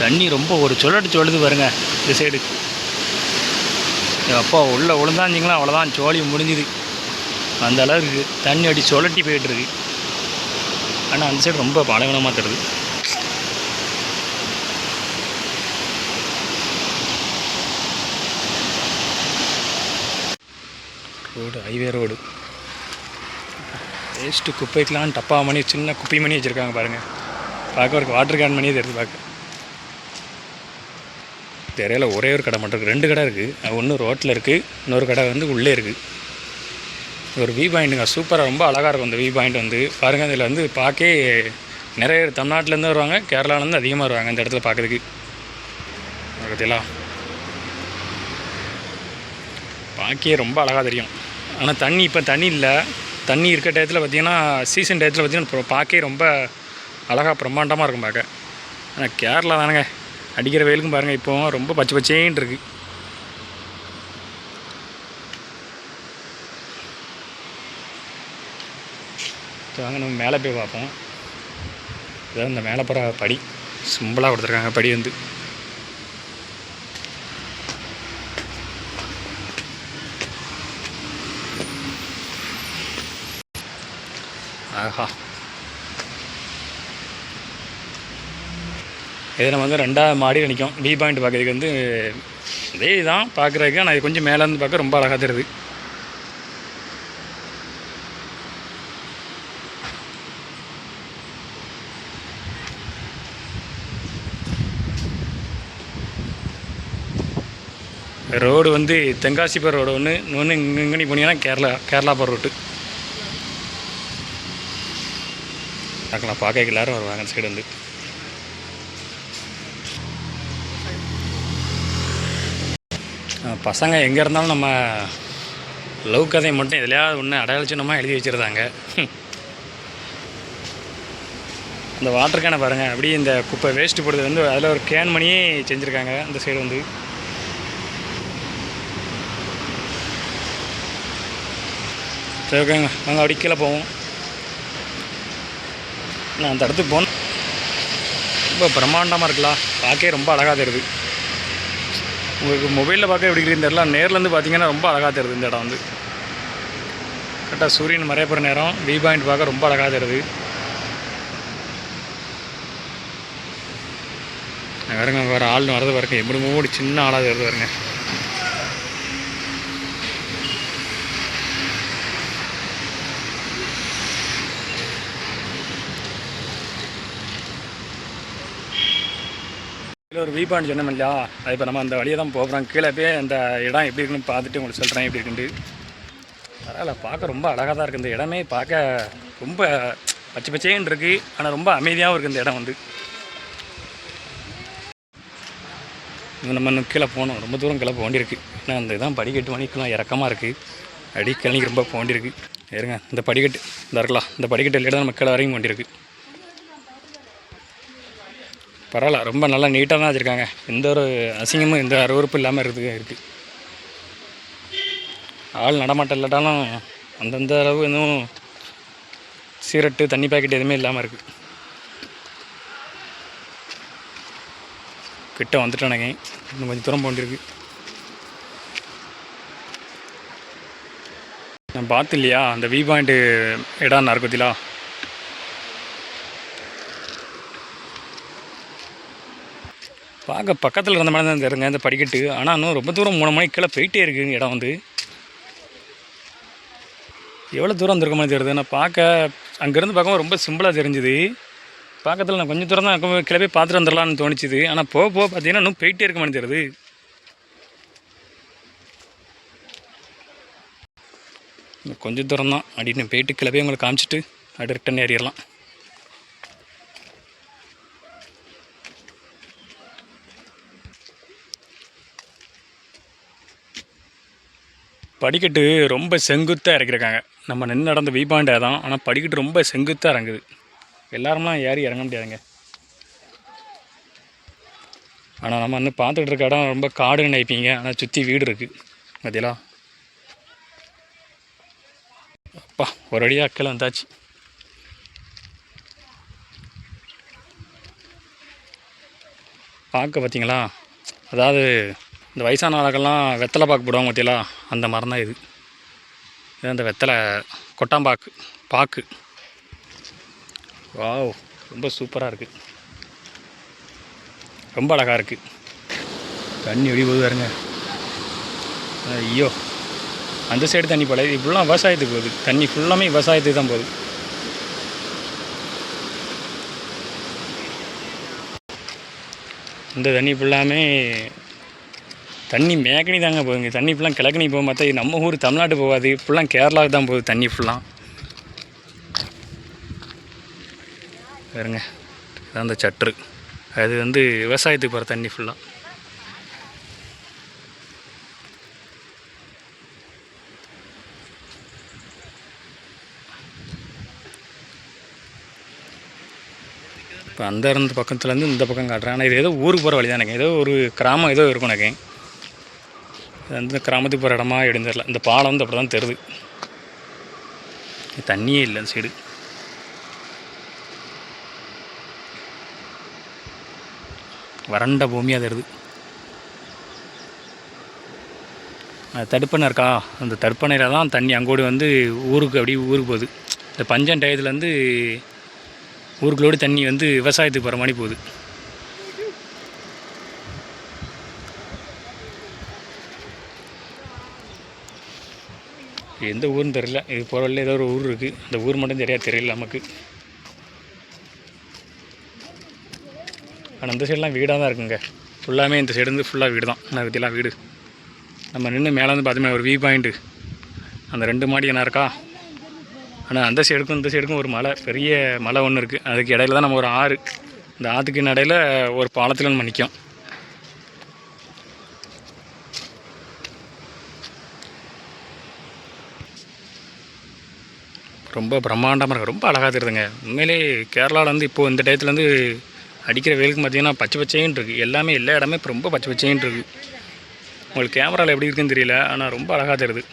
தண்ணி ரொம்ப ஒரு சொல்லுது பாருங்க இந்த சைடு. அப்பா உள்ளே விழுந்தாஞ்சிங்களா அவ்வளோதான், சோழி முடிஞ்சுது. அந்த அளவுக்கு தண்ணி அடி சுழட்டி போயிட்டுருக்கு. ஆனால் அந்த சைடு ரொம்ப பலகீனமாக தருது. Road highway road. வேஸ்ட்டு குப்பைக்கெலாம் டப்பா மணி, சின்ன குப்பை மணி வச்சுருக்காங்க பாருங்கள். பார்க்க ஒரு வாட்டர் கேன் மணியே தெரியுது பார்க்க. தெரியல, ஒரே ஒரு கடை மட்டும் இருக்குது. 2 கடை இருக்குது. ஒன்று ரோட்டில் இருக்குது, இன்னொரு கடை வந்து உள்ளே இருக்குது. ஒரு வியூ பாயிண்ட்டுங்க, சூப்பராக ரொம்ப அழகாக இருக்கும் இந்த வியூ பாயிண்ட் வந்து. பாருங்கள், இதில் வந்து பார்க்க நிறைய தமிழ்நாட்டிலேருந்து வருவாங்க, கேரளாவிலேருந்து அதிகமாக வருவாங்க இந்த இடத்துல பார்க்குறதுக்கு. பார்த்தீங்களா, பார்க்கவே ரொம்ப அழகாக தெரியும். ஆனால் தண்ணி இப்போ தண்ணி இல்லை. தண்ணி இருக்க டயத்தில் பார்த்திங்கன்னா, சீசன் டயத்தில் பார்த்திங்கன்னா பார்க்கவே ரொம்ப அழகாக பிரம்மாண்டமாக இருக்கும் பார்க்க. ஆனால் கேரளா தானேங்க, அடிக்கிற வெயிலுக்கும் பாருங்கள் இப்போ ரொம்ப பச்சை பச்சேன்னு இருக்குது. வாங்க நம்ம மேலே போய் பார்ப்போம். இதான் இந்த மேலே போகிற படி, சிம்பிளாக கொடுத்துருக்காங்க படி வந்து. ஆஹா, இதை நம்ம வந்து 2வது மாடி நிற்கும். வியூ பாயிண்ட் பார்க்குறதுக்கு வந்து அதே தான் பார்க்குறதுக்கு. ஆனால் இது கொஞ்சம் மேலேருந்து பார்க்க ரொம்ப அழகாக தெரியுது. ரோடு வந்து தென்காசி போகிற ரோடு ஒன்று, இன்னொன்று இங்கே போனீங்கன்னா கேரளா போகிற ரோட்டு பார்க்கலாம். பார்க்க எல்லோரும் வருவாங்க அந்த சைடு வந்து. பசங்க எங்கே இருந்தாலும் நம்ம லவ் கதையை மட்டும் எதுலையாவது ஒன்று அடையாளச்சின்னமாக எழுதி வச்சுருந்தாங்க. அந்த வாட்டர் கேனை பாருங்கள், அப்படியே இந்த குப்பை வேஸ்ட்டு போடுறது வந்து அதில் ஒரு கேன் மணியே செஞ்சுருக்காங்க அந்த சைடு வந்து. சரி, ஓகேங்க, நாங்கள் அப்படி கீழே போவோம். நான் அந்த இடத்துக்கு போனேன். ரொம்ப பிரம்மாண்டமாக இருக்கலாம், பார்க்கவே ரொம்ப அழகாக தெரியுது. உங்களுக்கு மொபைலில் பார்க்க எப்படி இருக்குன்னு தெரியல, நேர்லேருந்து பார்த்தீங்கன்னா ரொம்ப அழகாக தெரியுது இந்த இடம் வந்து. கரெக்டாக சூரியன் மறைய போகிற நேரம், வியூ பாயிண்ட் பார்க்க ரொம்ப அழகாக தெரியுது. வேறுங்க வேறு ஆள்னு வரது பாருங்க, எப்படி மூடி சின்ன ஆளாக வருது பாருங்க. இதில் ஒரு வியூ பாயிண்ட் சொன்னோம் இல்லையா, அது இப்போ நம்ம அந்த வழியை தான் போகிறோம். கீழே போய் அந்த இடம் எப்படி இருக்குன்னு பார்த்துட்டு உங்களுக்கு சொல்கிறேன் எப்படி இருக்குன்ட்டு. பரவாயில்ல, பார்க்க ரொம்ப அழகாக தான் இருக்குது இந்த இடமே. பார்க்க ரொம்ப பச்சை பச்சைன்னு இருக்குது, ஆனால் ரொம்ப அமைதியாகவும் இருக்குது இந்த இடம் வந்து. நம்ம இன்னும் கீழே போகணும், ரொம்ப தூரம் கீழே போக வேண்டியிருக்கு. ஏன்னா அந்த இதான் படிக்கட்டு மணிக்கெலாம் இறக்கமாக இருக்குது, அடி கிளனிக்கு ரொம்ப போக வேண்டியிருக்கு. ஏறுங்க, இந்த படிக்கட்டு இந்த இருக்கலாம், இந்த படிக்கட்டு இல்லையா தான் நம்ம கீழே வரைக்கும் வேண்டியிருக்கு. பரவாயில்ல, ரொம்ப நல்லா நீட்டாக தான் வச்சுருக்காங்க. எந்த ஒரு அசிங்கமும் எந்த அருவறுப்பும் இல்லாமல் இருக்குது. ஆள் நடமாட்டம் இல்லாட்டாலும் அந்தந்த அளவு எதுவும் சீரட்டு தண்ணி பாக்கெட் எதுவுமே இல்லாமல் இருக்குது. கிட்ட வந்துட்டோனங்க, இன்னும் கொஞ்சம் தூரம் போண்டிருக்கு. நான் பார்த்து இல்லையா அந்த வியூ பாயிண்ட்டு இடம் நறுக்கத்திலா, பார்க்க பக்கத்தில் இருந்த மாதிரி தான் தெரியுங்க இந்த படிக்கட்டு. ஆனால் இன்னும் ரொம்ப தூரம் 3 மணிக்கு கீழே போயிட்டே இருக்குங்க இடம் வந்து. எவ்வளோ தூரம் வந்துருக்க மாதிரி தெரியுது. நான் பார்க்க அங்கேருந்து பார்க்கும்போது ரொம்ப சிம்பிளாக தெரிஞ்சுது. பக்கத்தில் நான் கொஞ்சம் தூரம் தான் கிளம்பி பார்த்துட்டு வந்துடலான்னு தோணிச்சுது. ஆனால் போக பார்த்தீங்கன்னா இன்னும் போயிட்டே இருக்க மாதிரி தெரியுது. கொஞ்சம் தூரம் தான், அப்படின்னு போயிட்டு கிளம்பி உங்களை காமிச்சிட்டு அப்படி ரிட்டன் ஏறிடலாம். படிக்கட்டு ரொம்ப செங்குத்தாக இறக்கிருக்காங்க. நம்ம நின்று நடந்த வியூ பாயிண்ட் தான், ஆனால் படிக்கட்டு ரொம்ப செங்குத்தாக இறங்குது. எல்லாரும்லாம் ஏறி இறங்க முடியாதுங்க. ஆனால் நம்ம இன்னும் பார்த்துட்டு இருக்க இடம் ரொம்ப காடுன்னு நினைப்பீங்க, ஆனால் சுற்றி வீடு இருக்குது. பார்த்தீங்களா, அப்பா ஒரு அடியாக அக்கறை வந்தாச்சு. பார்க்க பார்த்தீங்களா, அதாவது இந்த வயசான ஆளுக்கெல்லாம் வெத்தலை பாக்கு போடுவாங்க பார்த்தீங்களா, அந்த மரம் தான் இது. இது அந்த வெத்தலை கொட்டாம்பாக்கு பாக்கு. வாவ், ரொம்ப சூப்பராக இருக்குது, ரொம்ப அழகாக இருக்குது. தண்ணி எப்படி போகுது பாருங்க. ஐயோ, அந்த சைடு தண்ணி போல, இது ஃபுல்லாக விவசாயத்துக்கு போகுது. தண்ணி ஃபுல்லாமே விவசாயத்துக்கு தான் போகுது. இந்த தண்ணி ஃபுல்லாமே தண்ணி மேக்கனி தாங்க போகுதுங்க. தண்ணி ஃபுல்லாக கிழக்கனி போக பார்த்தா நம்ம ஊர் தமிழ்நாட்டு போகாது, ஃபுல்லாக கேரளாவுக்கு தான் போகுது தண்ணி ஃபுல்லாக. பாருங்க, இதுதான் அந்த சட்ரு, அது வந்து விவசாயத்துக்கு போகிற தண்ணி ஃபுல்லாக. இப்போ அந்த இருந்த பக்கத்துலேருந்து இந்த பக்கம் காட்டுறேன். ஆனால் இது ஏதோ ஊருக்கு போகிற வழி தான் எனக்கு, ஏதோ ஒரு கிராமம் ஏதோ இருக்கும் எனக்கு. அந்த கிராமத்துக்கு போகிற இடமா எடுந்துடல. இந்த பாலம் வந்து அப்படி தான் தெரியுது, தண்ணியே இல்லை அந்த சைடு. வறண்ட பூமியாக தெரியுது. தடுப்பணை இருக்கா, அந்த தடுப்பணையில் தான் தண்ணி அங்கோடு வந்து ஊருக்கு அப்படியே ஊருக்கு போகுது. இந்த பஞ்சம் டயத்துலேருந்து ஊருக்குள்ளோடு தண்ணி வந்து விவசாயத்துக்கு போகிற மாதிரி போகுது. எந்த ஊர்னு தெரியல, இது போகிற வழியில் ஏதோ ஒரு ஊர் இருக்குது, அந்த ஊர் மட்டும் தெரியல நமக்கு. ஆனால் இந்த சைடெலாம் வீடாக தான் இருக்குங்க, ஃபுல்லாமே இந்த சைடு வந்து ஃபுல்லாக வீடு தான். நான் பற்றிலாம் வீடு நம்ம நின்று மேலே வந்து பார்த்தோம்னா ஒரு வியூ பாயிண்ட்டு, அந்த 2 மாடி என்ன இருக்கா. ஆனால் அந்த சைடுக்கும் இந்த சைடுக்கும் ஒரு மலை, பெரிய மலை ஒன்று இருக்குது. அதுக்கு இடையில தான் நம்ம ஒரு ஆறு, இந்த ஆற்றுக்கு இடையில ஒரு பாலத்தில் நம்ம நிற்கும். ரொம்ப பிரம்மாண்டமாக இருக்குது, ரொம்ப அழகாக தெரியுதுங்க. உண்மையிலே கேரளாவில் வந்து இப்போது இந்த டயத்துலேருந்து அடிக்கிற வெயிலுக்கு பார்த்தீங்கன்னா பச்சை பச்சைன்னு இருக்குது எல்லாமே, எல்லா இடமே இப்போ ரொம்ப பச்சை பச்சைன்னு இருக்குது. உங்களுக்கு கேமராவில் எப்படி இருக்குன்னு தெரியல, ஆனால் ரொம்ப அழகாக தெரியுது.